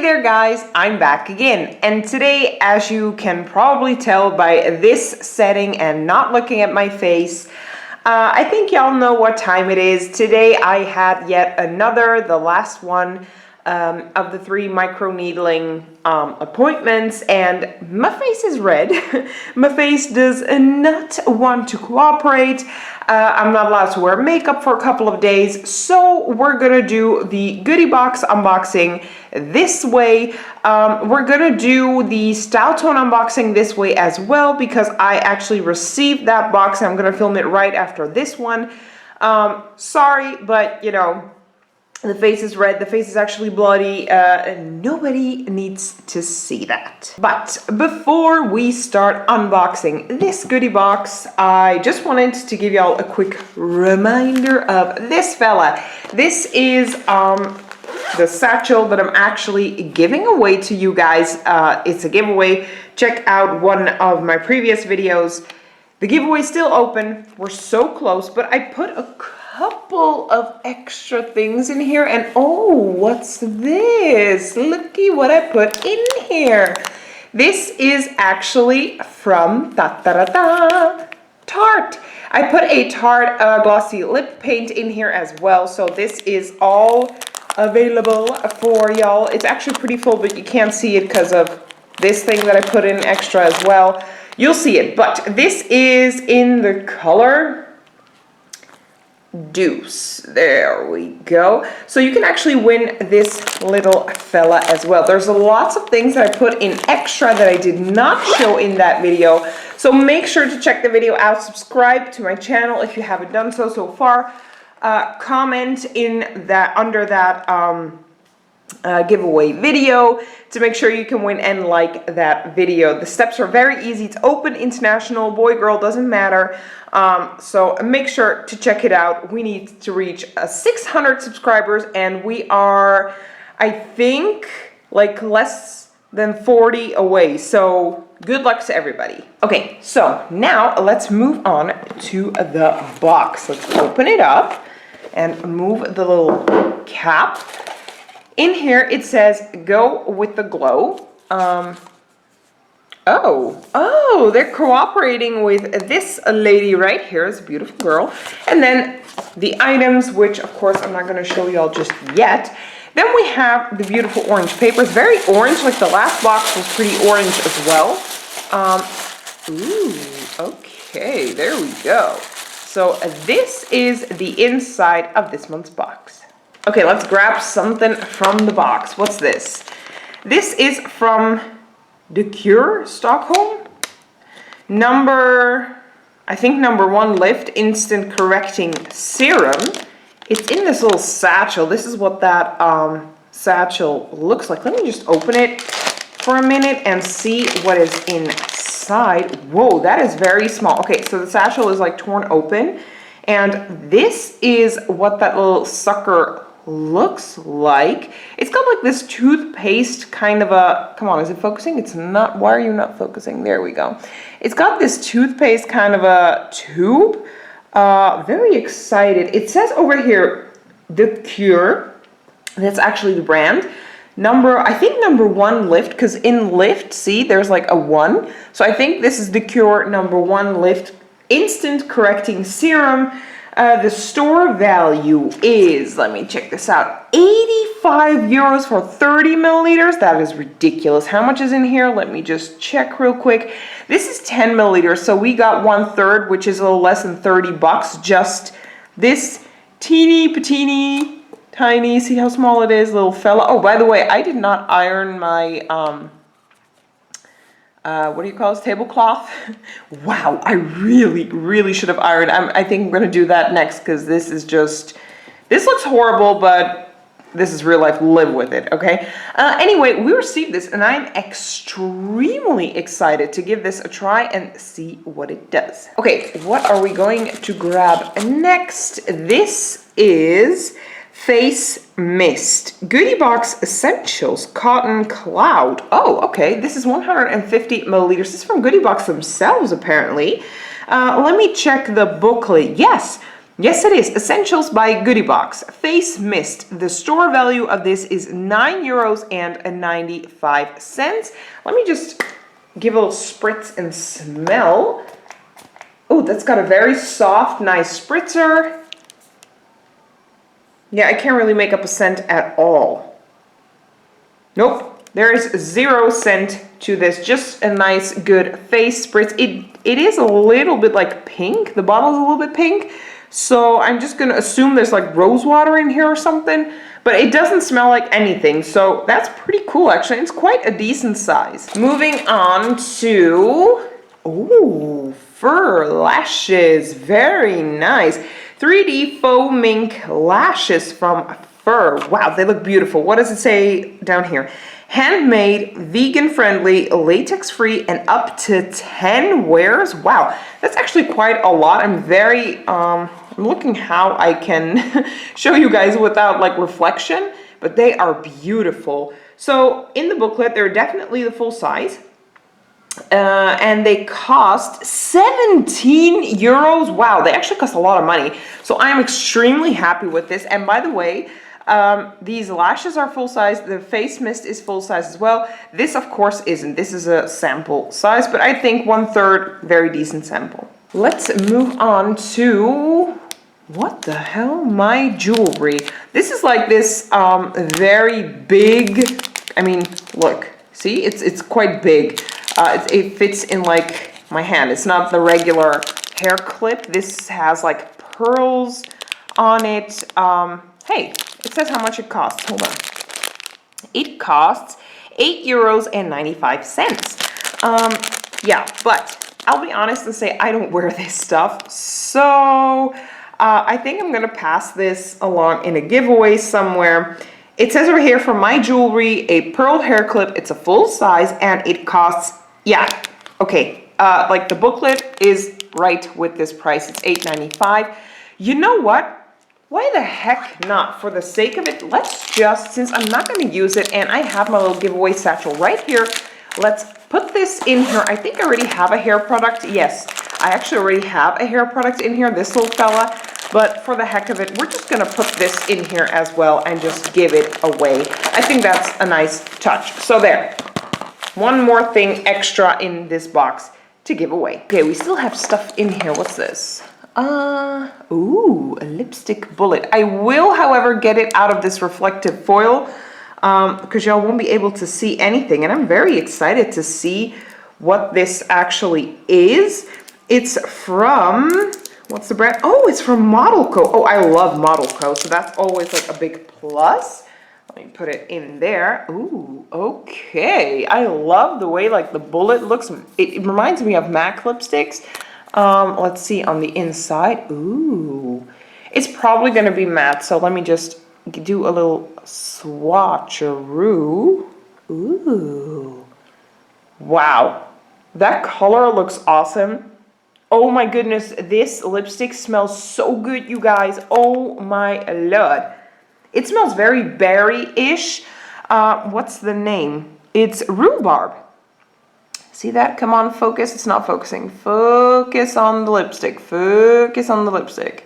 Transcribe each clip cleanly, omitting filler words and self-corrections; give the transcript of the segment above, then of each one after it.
there guys, I'm back again, and today, as you can probably tell by this setting and not looking at my face, I think y'all know what time it is. Today I had yet another, the last one of the 3 microneedling appointments, and my face is red. My face does not want to cooperate. I'm not allowed to wear makeup for a couple of days, so we're gonna do the Goodiebox unboxing this way. We're gonna do the StyleTone unboxing this way as well, because I actually received that box. I'm gonna film it right after this one. Sorry, but you know, the face is red, the face is actually bloody, and nobody needs to see that. But before we start unboxing this goodie box, I just wanted to give y'all a quick reminder of this fella. This is the satchel that I'm actually giving away to you guys. It's a giveaway. Check out one of my previous videos. The giveaway is still open. We're so close, but I put a couple of extra things in here, and oh, what's this? Looky what I put in here. This is actually from Tarte. I put a Tarte glossy lip paint in here as well, so this is all available for y'all. It's actually pretty full, but you can't see it because of this thing that I put in extra as well. You'll see it, but this is in the color Deuce. There we go. So you can actually win this little fella as well. There's lots of things that I put in extra that I did not show in that video. So make sure to check the video out. Subscribe to my channel if you haven't done so far. Comment in that under that giveaway video to make sure you can win and like that video. The steps are very easy. It's open, international, boy, girl, doesn't matter. So make sure to check it out. We need to reach 600 subscribers, and we are, I think, like less than 40 away. So good luck to everybody. Okay, so now let's move on to the box. Let's open it up and move the little cap. In here it says, go with the glow. Oh, they're cooperating with this lady right here. It's a beautiful girl. And then the items, which of course I'm not going to show y'all just yet. Then we have the beautiful orange paper. It's very orange, like the last box was pretty orange as well. Okay, there we go. So this is the inside of this month's box. Okay, let's grab something from the box. What's this? This is from The Cure, Stockholm. I think number 1 Lift Instant Correcting Serum. It's in this little satchel. This is what that satchel looks like. Let me just open it for a minute and see what is inside. Whoa, that is very small. Okay, so the satchel is like torn open, and this is what that little sucker looks like. It's got like this toothpaste kind of a, come on, is it focusing? It's not. Why are you not focusing? There we go. It's got this toothpaste kind of a tube. Very excited. It says over here, The Cure. That's actually the brand. I think number 1 Lift, because in Lift, see, there's like a 1. So I think this is The Cure number 1 Lift Instant Correcting Serum. The store value is, let me check this out, 85 euros for 30 milliliters. That is ridiculous. How much is in here? Let me just check real quick. This is 10 milliliters, so we got 1/3, which is a little less than 30 bucks. Just this teeny patini tiny, see how small it is, little fella. Oh, by the way, I did not iron my what do you call this, tablecloth? Wow, I really should have ironed. I think I'm gonna do that next, because this is just, this looks horrible, but this is real life. Live with it, okay? Anyway, we received this, and I'm extremely excited to give this a try and see what it does. Okay, what are we going to grab next? This is Face Mist Goodiebox Essentials Cotton Cloud. Oh, okay. This is 150 milliliters. This is from Goodiebox themselves, apparently. Let me check the booklet. Yes, Yes, it is. Essentials by Goodiebox. Face mist. The store value of this is €9.95. Let me just give a little spritz and smell. Oh, that's got a very soft, nice spritzer. Yeah, I can't really make up a scent at all. Nope, there is 0 scent to this. Just a nice, good face spritz. It is a little bit like pink. The bottle is a little bit pink. So I'm just gonna assume there's like rose water in here or something, but it doesn't smell like anything. So that's pretty cool, actually. It's quite a decent size. Moving on to, ooh, fur lashes. Very nice. 3D faux mink lashes from Fur. Wow, they look beautiful. What does it say down here? Handmade, vegan-friendly, latex-free, and up to 10 wears. Wow, that's actually quite a lot. I'm looking how I can show you guys without like reflection, but they are beautiful. So in the booklet, they're definitely the full size. And they cost 17 euros. Wow, they actually cost a lot of money. So I'm extremely happy with this. And by the way, these lashes are full size. The face mist is full size as well. This, of course, isn't. This is a sample size, but I think 1/3 very decent sample. Let's move on to, what the hell? My jewelry. This is like this very big, I mean, look, see, it's quite big. It fits in like my hand. It's not the regular hair clip. This has like pearls on it. Hey, it says how much it costs. Hold on. It costs €8.95. Yeah, but I'll be honest and say I don't wear this stuff. So I think I'm gonna pass this along in a giveaway somewhere. It says over here, for my jewelry, a pearl hair clip. It's a full size and it costs, yeah, okay. Like the booklet is right with this price. It's $8.95. You know what? Why the heck not? For the sake of it, let's just, since I'm not going to use it and I have my little giveaway satchel right here, let's put this in here. I think I already have a hair product. Yes, I actually already have a hair product in here, this little fella. But for the heck of it, we're just going to put this in here as well and just give it away. I think that's a nice touch. So there, one more thing extra in this box to give away. Okay, we still have stuff in here. What's this? Ooh, a lipstick bullet. I will, however, get it out of this reflective foil because y'all won't be able to see anything. And I'm very excited to see what this actually is. It's from, what's the brand? Oh, it's from Model Co. Oh, I love Model Co. So that's always like a big plus. Let me put it in there. Ooh, okay. I love the way like the bullet looks. It reminds me of MAC lipsticks. Let's see on the inside. Ooh, it's probably going to be matte. So let me just do a little swatcheroo. Ooh, wow, that color looks awesome. Oh my goodness, this lipstick smells so good, you guys. Oh my lord. It smells very berry-ish. What's the name? It's rhubarb. See that? Come on, focus. It's not focusing. Focus on the lipstick. Focus on the lipstick.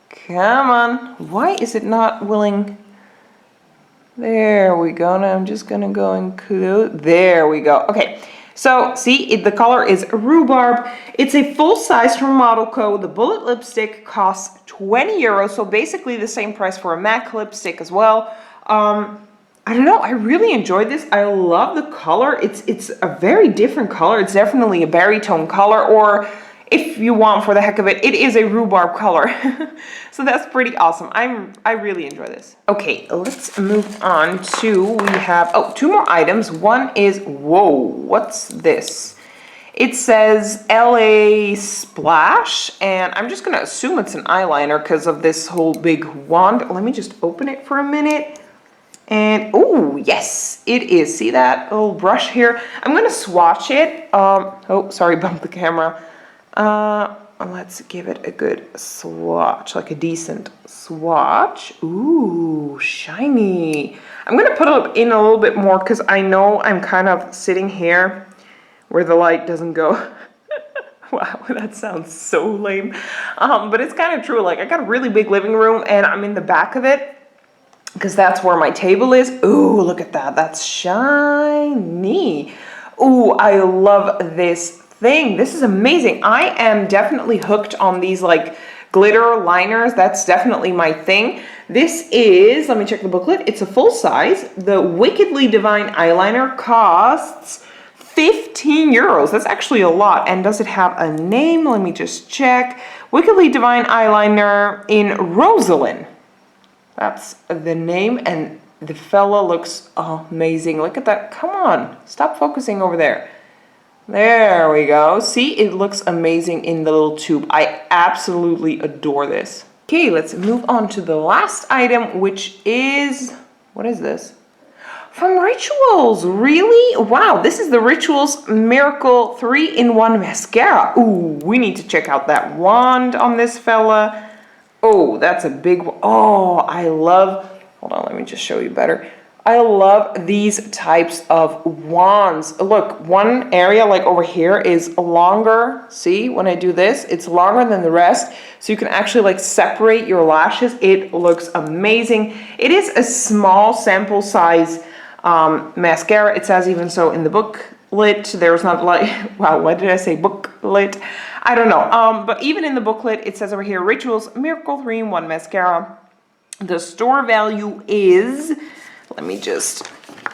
Come on. Why is it not willing? There we go. Now I'm just going to go and close. There we go. Okay. So, see, the color is rhubarb. It's a full size from Model Co. The bullet lipstick costs 20 euros. So basically the same price for a MAC lipstick as well. I don't know, I really enjoyed this. I love the color. It's a very different color. It's definitely a berry tone color, or if you want, for the heck of it, it is a rhubarb color. So that's pretty awesome. I really enjoy this. Okay, let's move on to, we have, oh, 2 more items. One is, whoa, what's this? It says LA Splash, and I'm just gonna assume it's an eyeliner because of this whole big wand. Let me just open it for a minute. And, oh, yes, it is. See that little brush here? I'm going to swatch it. Oh, sorry, bumped the camera. Let's give it a good swatch, like a decent swatch. Ooh, shiny. I'm going to put it in a little bit more because I know I'm kind of sitting here where the light doesn't go. Wow, that sounds so lame. But it's kind of true. Like I got a really big living room and I'm in the back of it because that's where my table is. Ooh, look at that. That's shiny. Ooh, I love this thing. This is amazing. I am definitely hooked on these like glitter liners. That's definitely my thing. This is, let me check the booklet. It's a full size. The Wickedly Divine eyeliner costs 15 euros. That's actually a lot. And does it have a name? Let me just check. Wickedly Divine eyeliner in Rosalind. That's the name, and the fella looks amazing. Look at that. Come on. Stop focusing over there. There we go. See, it looks amazing in the little tube. I absolutely adore this. Okay, let's move on to the last item, which is, what is this? From Rituals, really? Wow, this is the Rituals Miracle 3-in-1 Mascara. Ooh, we need to check out that wand on this fella. Oh, that's a big one. Oh, I love, hold on, let me just show you better. I love these types of wands. Look, one area like over here is longer. See, when I do this, it's longer than the rest. So you can actually like separate your lashes. It looks amazing. It is a small sample size mascara. It says even so in the booklet. There's not like, wow, why did I say booklet? I don't know. But even in the booklet, it says over here, Rituals Miracle 3-in-1 Mascara. The store value is, let me just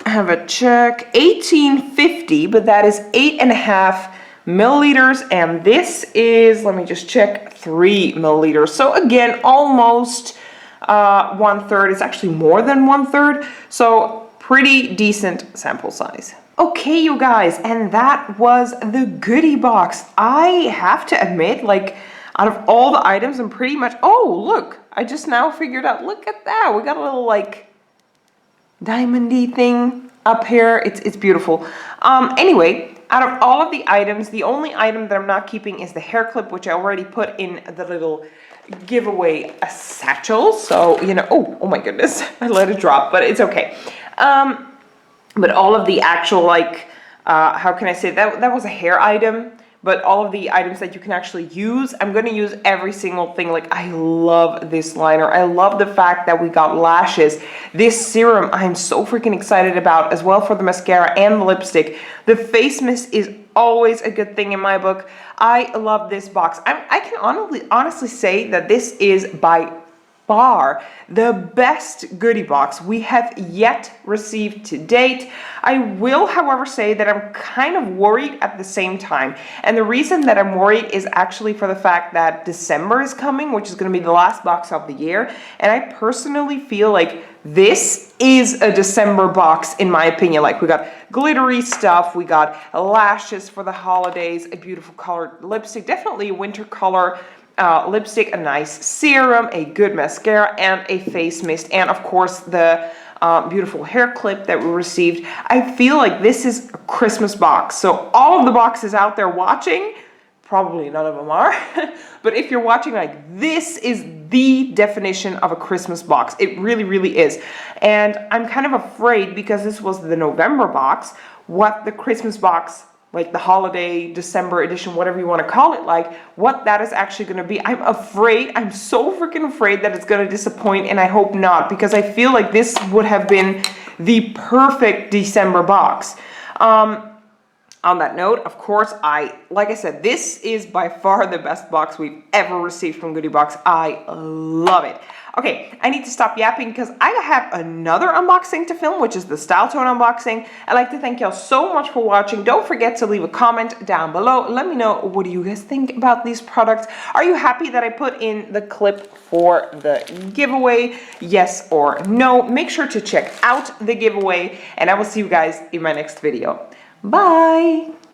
have a check, 18.50, but that is 8.5 milliliters, and this is, let me just check, 3 milliliters. So again, almost 1/3. It's actually more than 1/3. So pretty decent sample size. Okay, you guys, and that was the goodie box. I have to admit, like, out of all the items, I'm pretty much, oh, look, I just now figured out, look at that. We got a little, like, diamondy thing up here. It's beautiful. Anyway, out of all of the items, the only item that I'm not keeping is the hair clip, which I already put in the little giveaway satchel. So, you know, oh my goodness, I let it drop, but it's okay. But all of the actual, like, how can I say, that was a hair item, but all of the items that you can actually use, I'm going to use every single thing. Like, I love this liner. I love the fact that we got lashes. This serum, I'm so freaking excited about as well for the mascara and the lipstick. The face mist is always a good thing in my book. I love this box. I can honestly say that this is by far the best goodie box we have yet received to date. I will, however, say that I'm kind of worried at the same time. And the reason that I'm worried is actually for the fact that December is coming, which is going to be the last box of the year. And I personally feel like this is a December box, in my opinion. Like, we got glittery stuff, we got lashes for the holidays, a beautiful colored lipstick, definitely a winter color lipstick, a nice serum, a good mascara, and a face mist, and of course the beautiful hair clip that we received. I feel like this is a Christmas box. So all of the boxes out there watching, probably none of them are, but if you're watching, like, this is the definition of a Christmas box. It really, really is. And I'm kind of afraid, because this was the November box, what the Christmas box, like the holiday December edition, whatever you want to call it, like, what that is actually going to be. I'm afraid, I'm so freaking afraid that it's going to disappoint, and I hope not, because I feel like this would have been the perfect December box. On that note, of course, like I said, this is by far the best box we've ever received from Goodiebox. I love it. Okay, I need to stop yapping because I have another unboxing to film, which is the StyleTone unboxing. I'd like to thank y'all so much for watching. Don't forget to leave a comment down below. Let me know, what do you guys think about these products? Are you happy that I put in the clip for the giveaway? Yes or no? Make sure to check out the giveaway, and I will see you guys in my next video. Bye!